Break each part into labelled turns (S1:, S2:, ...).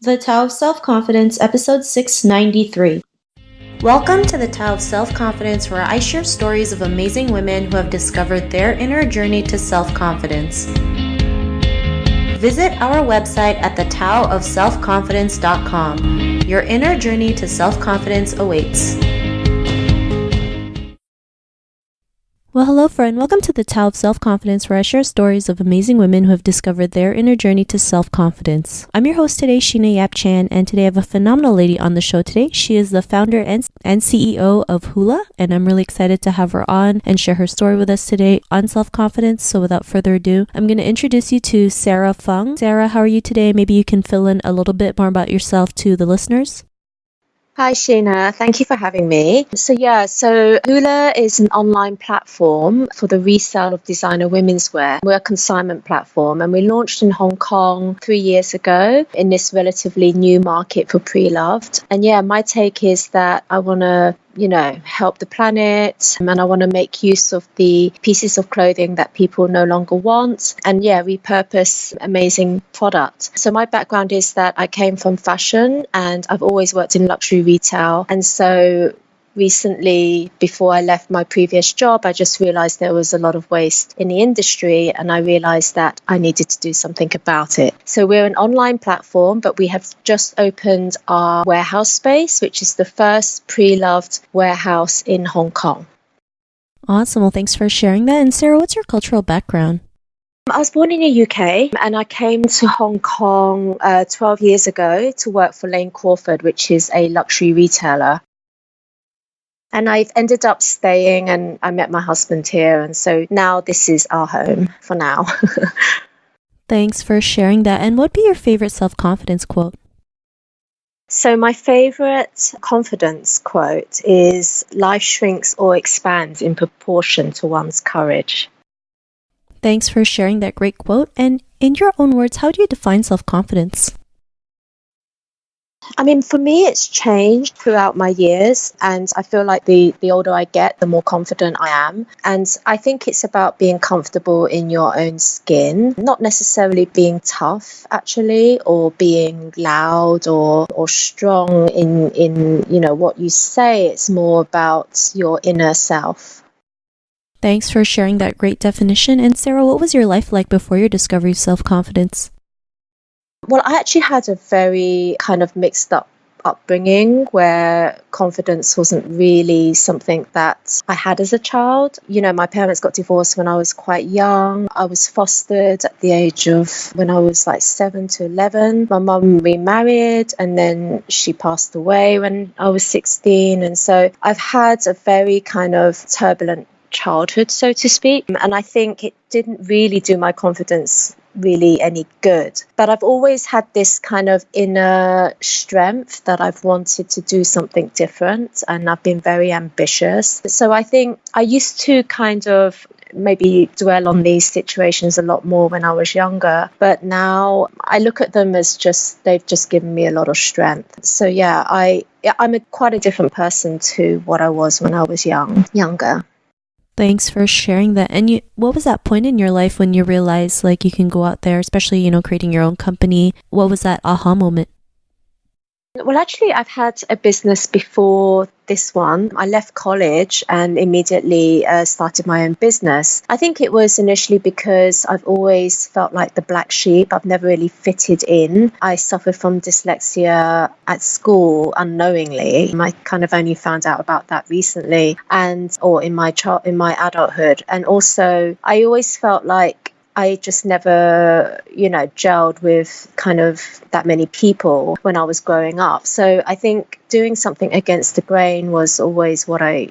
S1: The Tao of Self-Confidence, episode 693. Welcome to the Tao of Self-Confidence, where I share stories of amazing women who have discovered their inner journey to self-confidence. Visit our website at thetaoofselfconfidence.com. Your inner journey to self-confidence awaits. Well, hello friend. Welcome to the Tao of Self-Confidence, where I share stories of amazing women who have discovered their inner journey to self-confidence. I'm your host today, Sheena Yap Chan, and today I have a phenomenal lady on the show today. She is the founder and CEO of Hula, and I'm really excited to have her on and share her story with us today on self-confidence. So without further ado, I'm going to introduce you to Sarah Fung. Sarah, how are you today? Maybe you can fill in a little bit more about yourself to the listeners.
S2: Hi, Sheena. Thank you for having me. So Hula is an online platform for the resale of designer women's wear. We're a consignment platform, and we launched in Hong Kong 3 years ago in this relatively new market for pre-loved. And my take is that I want to help the planet, and I want to make use of the pieces of clothing that people no longer want, and repurpose amazing product. So my background is that I came from fashion, and I've always worked in luxury retail. And so recently, before I left my previous job, I just realized there was a lot of waste in the industry, and I realized that I needed to do something about it. So we're an online platform, but we have just opened our warehouse space, which is the first pre-loved warehouse in Hong Kong.
S1: Awesome. Well, thanks for sharing that. And Sarah, what's your cultural background?
S2: I was born in the UK, and I came to Hong Kong 12 years ago to work for Lane Crawford, which is a luxury retailer. And I've ended up staying, and I met my husband here. And so now this is our home for now.
S1: Thanks for sharing that. And what would be your favorite self-confidence quote?
S2: So my favorite confidence quote is, "Life shrinks or expands in proportion to one's courage."
S1: Thanks for sharing that great quote. And in your own words, how do you define self-confidence?
S2: I mean, for me, it's changed throughout my years, and I feel like the older I get, the more confident I am. And I think it's about being comfortable in your own skin, not necessarily being tough, actually, or being loud or strong in what you say. It's more about your inner self.
S1: Thanks for sharing that great definition. And Sarah, what was your life like before your discovery of self-confidence?
S2: Well, I actually had a very kind of mixed up upbringing where confidence wasn't really something that I had as a child. My parents got divorced when I was quite young. I was fostered at the age of when I was like 7 to 11. My mum remarried, and then she passed away when I was 16. And so I've had a very kind of turbulent childhood, so to speak. And I think it didn't really do my confidence really any good. But I've always had this kind of inner strength that I've wanted to do something different, and I've been very ambitious. So I think I used to kind of maybe dwell on these situations a lot more when I was younger, but now I look at them as they've just given me a lot of strength. So I'm quite a different person to what I was when I was younger.
S1: Thanks for sharing that. And what was that point in your life when you realized like you can go out there, especially, creating your own company? What was that aha moment?
S2: Well, actually, I've had a business before this one. I left college and immediately started my own business. I think it was initially because I've always felt like the black sheep. I've never really fitted in. I suffered from dyslexia at school unknowingly. I kind of only found out about that recently, or in my adulthood. And also, I always felt like I just never, gelled with kind of that many people when I was growing up. So I think doing something against the grain was always what I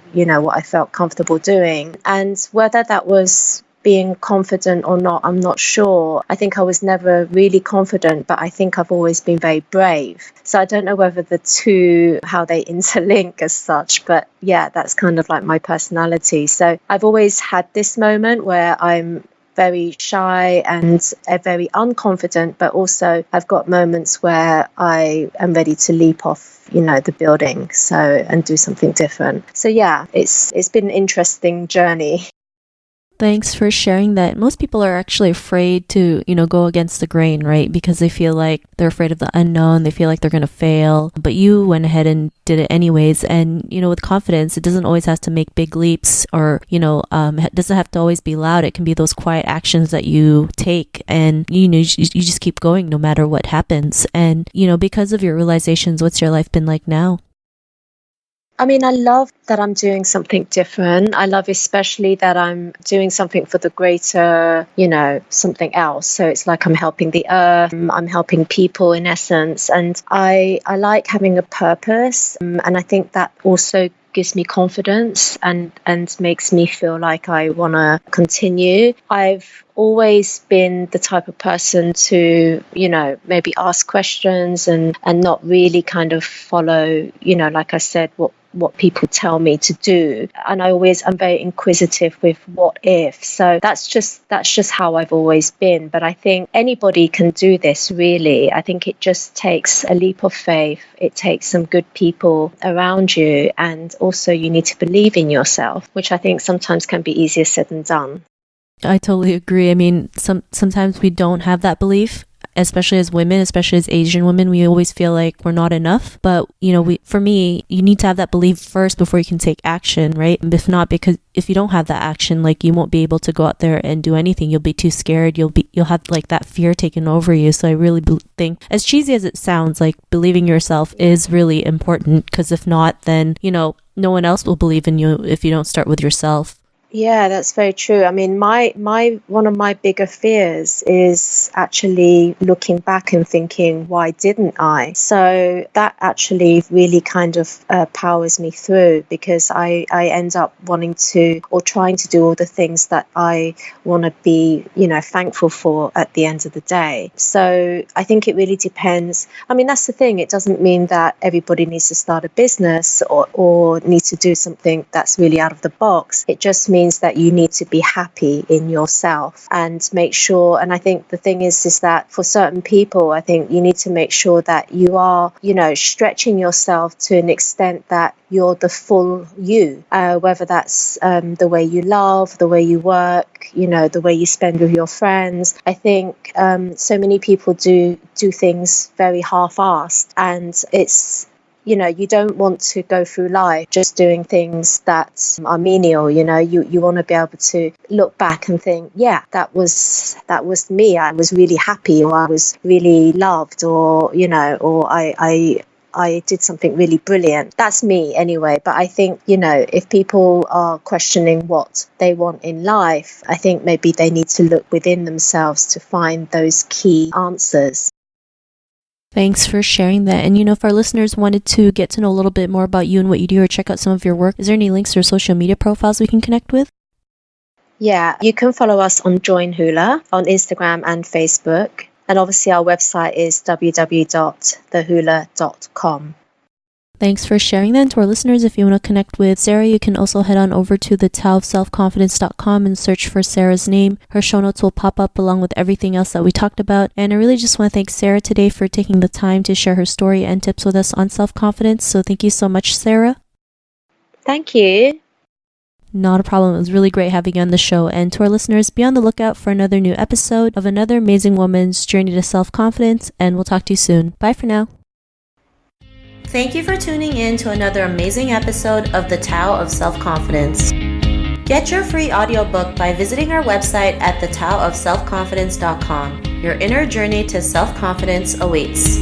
S2: felt comfortable doing. And whether that was being confident or not, I'm not sure. I think I was never really confident, but I think I've always been very brave. So I don't know whether the two, how they interlink as such, but that's kind of like my personality. So I've always had this moment where I'm very shy and very unconfident, but also I've got moments where I am ready to leap off, the building, and do something different. So it's been an interesting journey.
S1: Thanks for sharing that. Most people are actually afraid to, go against the grain, right? Because they feel like they're afraid of the unknown. They feel like they're going to fail. But you went ahead and did it anyways. And, with confidence, it doesn't always have to make big leaps or, it doesn't have to always be loud. It can be those quiet actions that you take and, you just keep going no matter what happens. And, because of your realizations, what's your life been like now?
S2: I mean, I love that I'm doing something different. I love especially that I'm doing something for the greater, something else. So it's like I'm helping the earth, I'm helping people in essence. And I like having a purpose. And I think that also gives me confidence and makes me feel like I want to continue. I've always been the type of person to, maybe ask questions and not really kind of follow, like I said, what people tell me to do. And I'm very inquisitive with what if. So that's just how I've always been. But I think anybody can do this, really. I think it just takes a leap of faith. It takes some good people around you. And also you need to believe in yourself, which I think sometimes can be easier said than done.
S1: I totally agree. I mean, sometimes we don't have that belief, especially as women, especially as Asian women. We always feel like we're not enough. But, for me, you need to have that belief first before you can take action, right? If not, because if you don't have that action, like you won't be able to go out there and do anything. You'll be too scared. You'll have like that fear taken over you. So I really think, as cheesy as it sounds, like believing yourself is really important, because if not, then, no one else will believe in you if you don't start with yourself.
S2: Yeah, that's very true. I mean, my one of my bigger fears is actually looking back and thinking, why didn't I? So that actually really kind of powers me through, because I end up wanting to or trying to do all the things that I want to be, thankful for at the end of the day. So I think it really depends. I mean, that's the thing. It doesn't mean that everybody needs to start a business or needs to do something that's really out of the box. It just means that you need to be happy in yourself and make sure. And I think the thing is that for certain people, I think you need to make sure that you are, stretching yourself to an extent that you're the full you, whether that's the way you love, the way you work, the way you spend with your friends. I think so many people do things very half-assed, and it's, you don't want to go through life just doing things that are menial. You want to be able to look back and think, yeah, that was me. I was really happy, or I was really loved, or I did something really brilliant. That's me anyway. But I think, if people are questioning what they want in life, I think maybe they need to look within themselves to find those key answers.
S1: Thanks for sharing that. And if our listeners wanted to get to know a little bit more about you and what you do, or check out some of your work, is there any links or social media profiles we can connect with?
S2: Yeah, you can follow us on Join Hula on Instagram and Facebook. And obviously our website is www.thehula.com.
S1: Thanks for sharing that. And to our listeners, if you want to connect with Sarah, you can also head on over to thetaoofselfconfidence.com and search for Sarah's name. Her show notes will pop up along with everything else that we talked about. And I really just want to thank Sarah today for taking the time to share her story and tips with us on self-confidence. So thank you so much, Sarah.
S2: Thank you.
S1: Not a problem. It was really great having you on the show. And to our listeners, be on the lookout for another new episode of another amazing woman's journey to self-confidence. And we'll talk to you soon. Bye for now. Thank you for tuning in to another amazing episode of The Tao of Self-Confidence. Get your free audiobook by visiting our website at thetaoofselfconfidence.com. Your inner journey to self-confidence awaits.